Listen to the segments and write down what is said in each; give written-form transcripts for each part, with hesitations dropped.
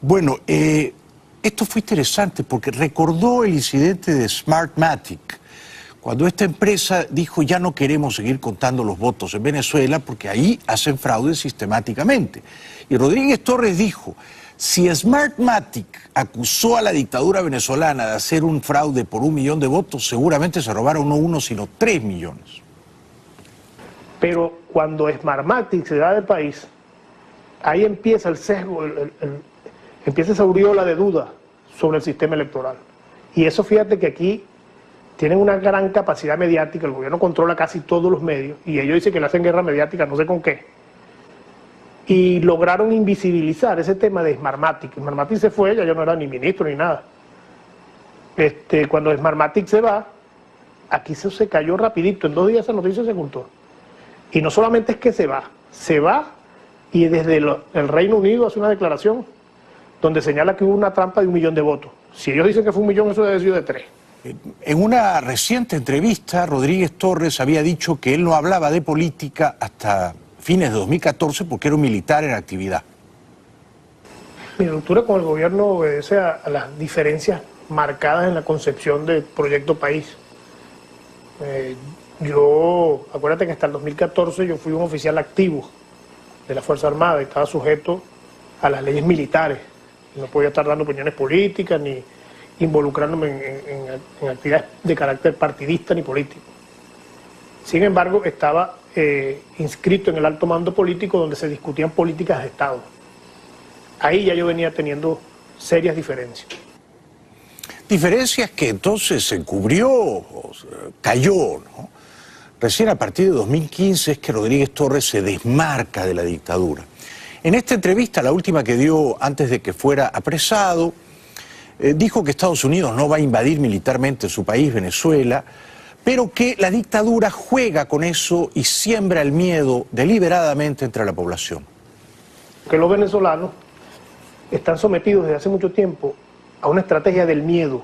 Bueno, esto fue interesante porque recordó el incidente de Smartmatic, cuando esta empresa dijo ya no queremos seguir contando los votos en Venezuela porque ahí hacen fraude sistemáticamente. Y Rodríguez Torres dijo, si Smartmatic acusó a la dictadura venezolana de hacer un fraude por 1 millón de votos, seguramente se robaron no 1, sino 3 millones. Pero cuando Smartmatic se da del país, ahí empieza el sesgo, empieza esa aureola de duda sobre el sistema electoral. Y eso, fíjate que aquí tienen una gran capacidad mediática, el gobierno controla casi todos los medios, y ellos dicen que le hacen guerra mediática, no sé con qué. Y lograron invisibilizar ese tema de Smartmatic. Smartmatic se fue, ya yo no era ni ministro ni nada. Cuando Smartmatic se va, aquí se cayó rapidito, en 2 días esa noticia se ocultó. Y no solamente es que se va y desde el Reino Unido hace una declaración donde señala que hubo una trampa de 1 millón de votos. Si ellos dicen que fue 1 millón, eso debe ser de 3. En una reciente entrevista, Rodríguez Torres había dicho que él no hablaba de política hasta fines de 2014 porque era un militar en actividad. Mi ruptura con el gobierno obedece a las diferencias marcadas en la concepción del proyecto país. Acuérdate que hasta el 2014 yo fui un oficial activo de la Fuerza Armada y estaba sujeto a las leyes militares. No podía estar dando opiniones políticas ni involucrándome en actividades de carácter partidista ni político. Sin embargo, estaba inscrito en el alto mando político donde se discutían políticas de Estado. Ahí ya yo venía teniendo serias diferencias. Diferencias que entonces se encubrió, cayó, ¿no? Recién a partir de 2015 es que Rodríguez Torres se desmarca de la dictadura. En esta entrevista, la última que dio antes de que fuera apresado, dijo que Estados Unidos no va a invadir militarmente su país, Venezuela, pero que la dictadura juega con eso y siembra el miedo deliberadamente entre la población. Que los venezolanos están sometidos desde hace mucho tiempo a una estrategia del miedo.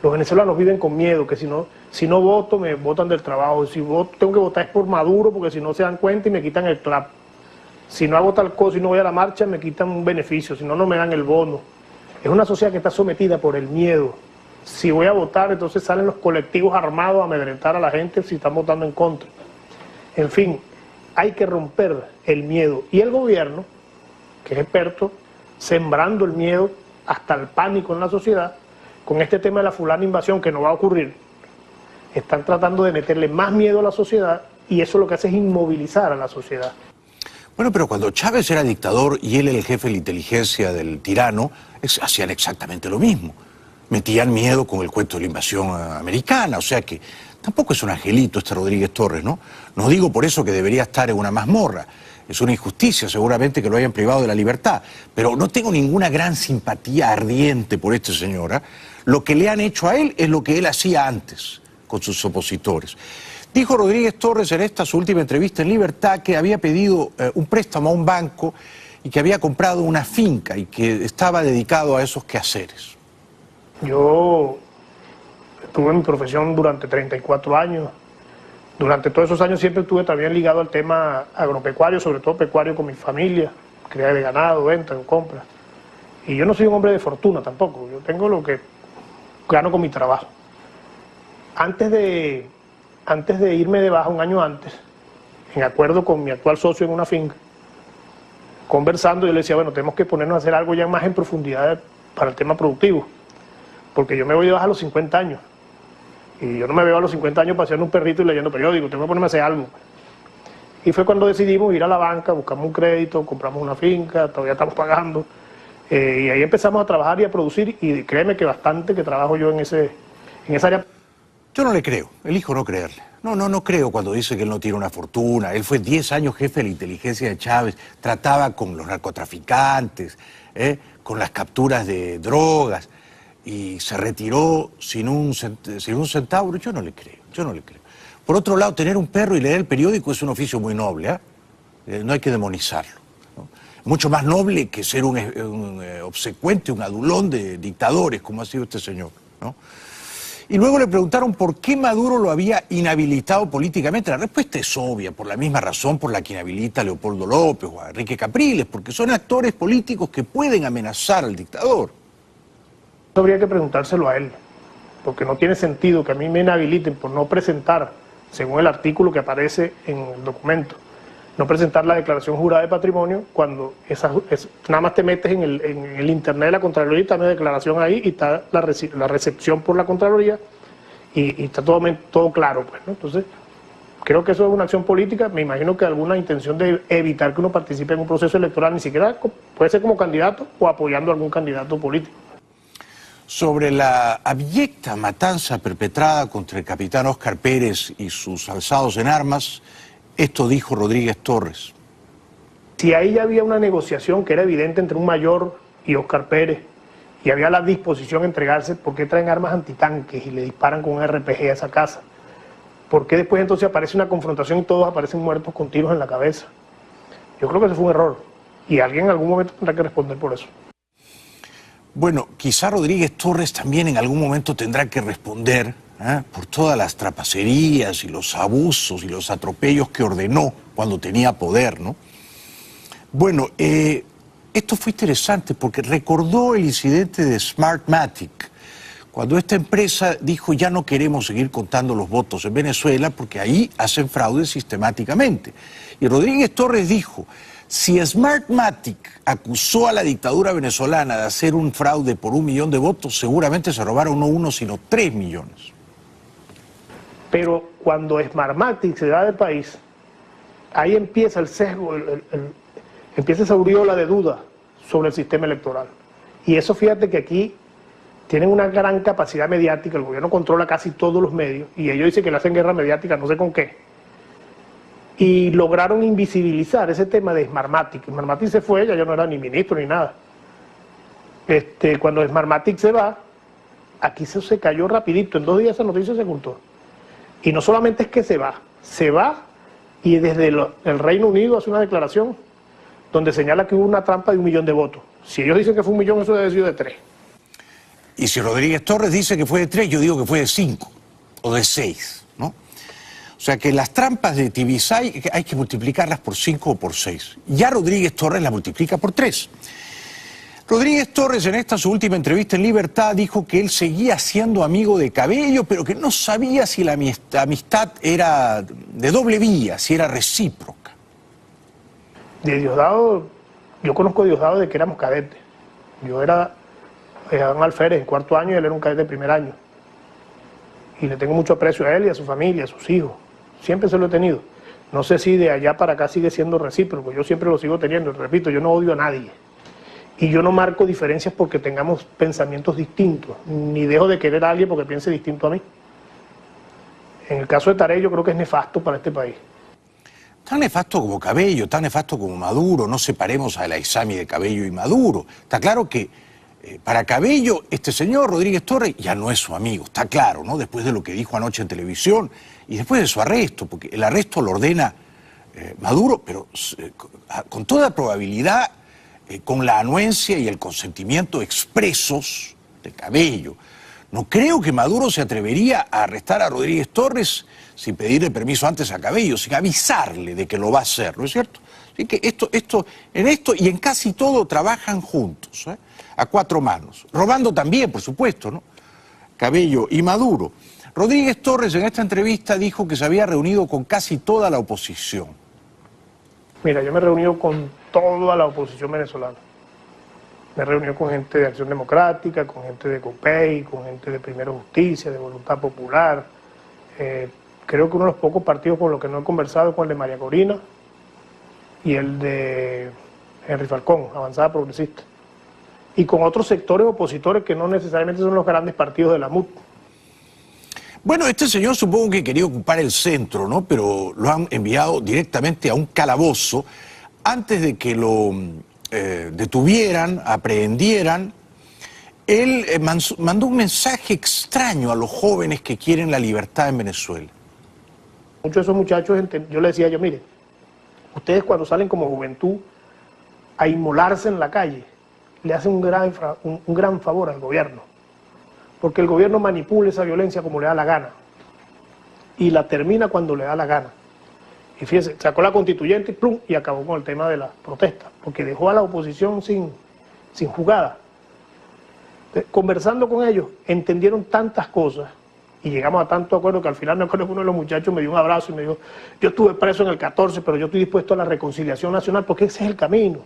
Los venezolanos viven con miedo, que si no voto, me botan del trabajo. Si voto, tengo que votar es por Maduro, porque si no se dan cuenta y me quitan el clap. Si no hago tal cosa y no voy a la marcha, me quitan un beneficio, si no, no me dan el bono. Es una sociedad que está sometida por el miedo. Si voy a votar, entonces salen los colectivos armados a amedrentar a la gente si están votando en contra. En fin, hay que romper el miedo. Y el gobierno, que es experto, sembrando el miedo hasta el pánico en la sociedad, con este tema de la fulana invasión que no va a ocurrir, están tratando de meterle más miedo a la sociedad y eso lo que hace es inmovilizar a la sociedad. Bueno, pero cuando Chávez era dictador y él era el jefe de la inteligencia del tirano, hacían exactamente lo mismo. Metían miedo con el cuento de la invasión americana, o sea que tampoco es un angelito este Rodríguez Torres, ¿no? No digo por eso que debería estar en una mazmorra. Es una injusticia seguramente que lo hayan privado de la libertad, pero no tengo ninguna gran simpatía ardiente por este señor, ¿eh? Lo que le han hecho a él es lo que él hacía antes con sus opositores. Dijo Rodríguez Torres en esta su última entrevista en Libertad que había pedido un préstamo a un banco y que había comprado una finca y que estaba dedicado a esos quehaceres. Yo estuve en mi profesión durante 34 años. Durante todos esos años siempre estuve también ligado al tema agropecuario, sobre todo pecuario con mi familia, cría de ganado, venta, compra. Y yo no soy un hombre de fortuna tampoco, yo tengo lo que gano con mi trabajo. Antes de irme de baja, un año antes, en acuerdo con mi actual socio en una finca, conversando, yo le decía, bueno, tenemos que ponernos a hacer algo ya más en profundidad para el tema productivo, porque yo me voy de baja a los 50 años. Y yo no me veo a los 50 años paseando un perrito y leyendo periódicos, tengo que ponerme a hacer algo. Y fue cuando decidimos ir a la banca, buscamos un crédito, compramos una finca, todavía estamos pagando. Y ahí empezamos a trabajar y a producir, y créeme que bastante que trabajo yo en esa área. Yo no le creo, elijo no creerle. No creo cuando dice que él no tiene una fortuna. Él fue 10 años jefe de la inteligencia de Chávez, trataba con los narcotraficantes, con las capturas de drogas, y se retiró sin un centavo. Yo no le creo. Por otro lado, tener un perro y leer el periódico es un oficio muy noble, no hay que demonizarlo, ¿no? Mucho más noble que ser un obsecuente, un adulón de dictadores, como ha sido este señor, ¿no? Y luego le preguntaron por qué Maduro lo había inhabilitado políticamente. La respuesta es obvia, por la misma razón por la que inhabilita a Leopoldo López o a Enrique Capriles, porque son actores políticos que pueden amenazar al dictador. Eso habría que preguntárselo a él, porque no tiene sentido que a mí me inhabiliten por no presentar, según el artículo que aparece en el documento, no presentar la declaración jurada de patrimonio cuando nada más te metes en el internet de la Contraloría y está una declaración ahí y está la recepción por la Contraloría y está todo claro, pues, ¿no? Entonces, creo que eso es una acción política, me imagino que alguna intención de evitar que uno participe en un proceso electoral, ni siquiera puede ser como candidato o apoyando a algún candidato político. Sobre la abyecta matanza perpetrada contra el capitán Óscar Pérez y sus alzados en armas, esto dijo Rodríguez Torres. Si ahí ya había una negociación que era evidente entre un mayor y Óscar Pérez, y había la disposición a entregarse, ¿por qué traen armas antitanques y le disparan con un RPG a esa casa? ¿Por qué después entonces aparece una confrontación y todos aparecen muertos con tiros en la cabeza? Yo creo que ese fue un error, y alguien en algún momento tendrá que responder por eso. Bueno, quizá Rodríguez Torres también en algún momento tendrá que responder por todas las trapacerías y los abusos y los atropellos que ordenó cuando tenía poder, ¿no? Bueno, esto fue interesante porque recordó el incidente de Smartmatic, cuando esta empresa dijo ya no queremos seguir contando los votos en Venezuela porque ahí hacen fraude sistemáticamente. Y Rodríguez Torres dijo, si Smartmatic acusó a la dictadura venezolana de hacer un fraude por 1 millón de votos, seguramente se robaron no 1, sino 3 millones. Pero cuando Smartmatic se da del país, ahí empieza el sesgo, empieza esa aureola de duda sobre el sistema electoral. Y eso, fíjate que aquí tienen una gran capacidad mediática, el gobierno controla casi todos los medios, y ellos dicen que le hacen guerra mediática, no sé con qué. Y lograron invisibilizar ese tema de Smartmatic. Smartmatic se fue, ya yo no era ni ministro ni nada. Cuando Smartmatic se va, aquí se cayó rapidito, en 2 días esa noticia se ocultó. Y no solamente es que se va y desde el Reino Unido hace una declaración donde señala que hubo una trampa de 1 millón de votos. Si ellos dicen que fue 1 millón, eso debe haber sido de 3. Y si Rodríguez Torres dice que fue de 3, yo digo que fue de 5 o de 6, ¿no? O sea que las trampas de Tibisay hay que multiplicarlas por 5 o por 6. Ya Rodríguez Torres las multiplica por 3. Rodríguez Torres en esta su última entrevista en Libertad dijo que él seguía siendo amigo de Cabello, pero que no sabía si la amistad era de doble vía, si era recíproca. De Diosdado, yo conozco a Diosdado de que éramos cadetes. Yo era un alférez en 4º año y él era un cadete de 1er año. Y le tengo mucho aprecio a él y a su familia, a sus hijos. Siempre se lo he tenido. No sé si de allá para acá sigue siendo recíproco, yo siempre lo sigo teniendo. Repito, yo no odio a nadie. Y yo no marco diferencias porque tengamos pensamientos distintos, ni dejo de querer a alguien porque piense distinto a mí. En el caso de Tarek, yo creo que es nefasto para este país. Tan nefasto como Cabello, tan nefasto como Maduro. No separemos a la exami de Cabello y Maduro. Está claro que para Cabello, este señor Rodríguez Torres ya no es su amigo, está claro, ¿no? Después de lo que dijo anoche en televisión y después de su arresto, porque el arresto lo ordena Maduro, pero con toda probabilidad con la anuencia y el consentimiento expresos de Cabello. No creo que Maduro se atrevería a arrestar a Rodríguez Torres sin pedirle permiso antes a Cabello, sin avisarle de que lo va a hacer, ¿no es cierto? Así que en esto y en casi todo trabajan juntos, a 4 manos. Robando también, por supuesto, ¿no? Cabello y Maduro. Rodríguez Torres en esta entrevista dijo que se había reunido con casi toda la oposición. Mira, yo me he reunido con toda la oposición venezolana. Me he reunido con gente de Acción Democrática, con gente de COPEI, con gente de Primero Justicia, de Voluntad Popular. Creo que uno de los pocos partidos con los que no he conversado es con el de María Corina y el de Henry Falcón, Avanzada Progresista. Y con otros sectores opositores que no necesariamente son los grandes partidos de la MUT. Bueno, este señor supongo que quería ocupar el centro, ¿no? Pero lo han enviado directamente a un calabozo antes de que lo detuvieran, aprehendieran. Él mandó un mensaje extraño a los jóvenes que quieren la libertad en Venezuela. Muchos de esos muchachos, yo les decía mire, ustedes cuando salen como juventud a inmolarse en la calle, le hacen un gran favor al gobierno. porque el gobierno manipula esa violencia como le da la gana y la termina cuando le da la gana. Y fíjense, sacó la constituyente ¡plum! Y acabó con el tema de la protesta, porque dejó a la oposición sin jugada. Entonces, conversando con ellos, entendieron tantas cosas y llegamos a tanto acuerdo que al final me acuerdo que uno de los muchachos me dio un abrazo y me dijo, yo estuve preso en el 14, pero yo estoy dispuesto a la reconciliación nacional porque ese es el camino.